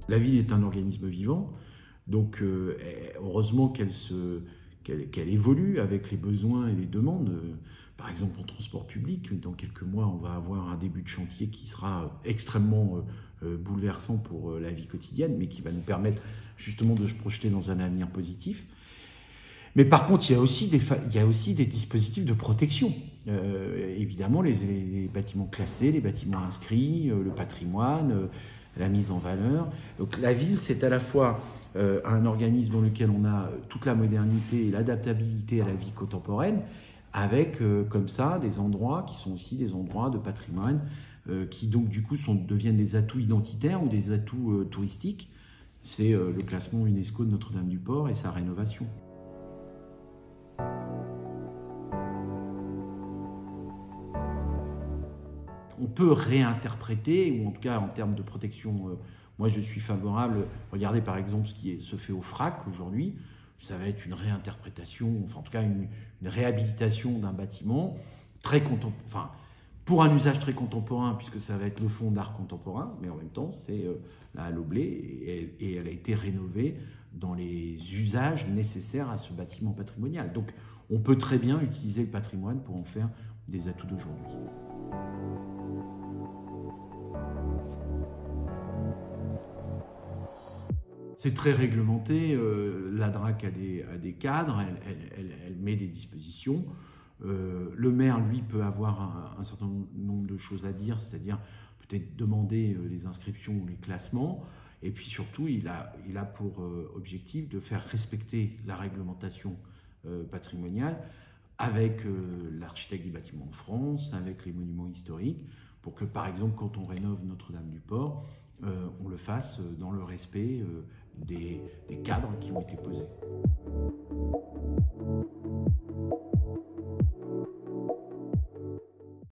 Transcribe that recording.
La ville est un organisme vivant, donc heureusement qu'elle évolue avec les besoins et les demandes. Par exemple, en transport public, dans quelques mois, on va avoir un début de chantier qui sera extrêmement bouleversant pour la vie quotidienne, mais qui va nous permettre justement de se projeter dans un avenir positif. Mais par contre, il y a aussi des dispositifs de protection. Évidemment, les bâtiments classés, les bâtiments inscrits, le patrimoine, la mise en valeur. Donc la ville, c'est à la fois un organisme dans lequel on a toute la modernité et l'adaptabilité à la vie contemporaine, avec comme ça des endroits qui sont aussi des endroits de patrimoine, qui donc du coup deviennent des atouts identitaires ou des atouts touristiques. C'est le classement UNESCO de Notre-Dame-du-Port et sa rénovation. On peut réinterpréter, ou en tout cas en termes de protection, moi je suis favorable. Regardez par exemple se fait au FRAC aujourd'hui, ça va être une réinterprétation, enfin en tout cas une réhabilitation d'un bâtiment très contemporain, enfin, pour un usage très contemporain, puisque ça va être le fonds d'art contemporain, mais en même temps c'est la Halle Aublé, et elle a été rénovée dans les usages nécessaires à ce bâtiment patrimonial. Donc on peut très bien utiliser le patrimoine pour en faire des atouts d'aujourd'hui. C'est très réglementé. La DRAC a des cadres, elle met des dispositions. Le maire, lui, peut avoir un certain nombre de choses à dire, c'est-à-dire peut-être demander les inscriptions ou les classements. Et puis surtout, il a pour objectif de faire respecter la réglementation patrimoniale avec l'architecte des bâtiments de France, avec les monuments historiques, pour que, par exemple, quand on rénove Notre-Dame-du-Port, on le fasse dans le respect des cadres qui ont été posés.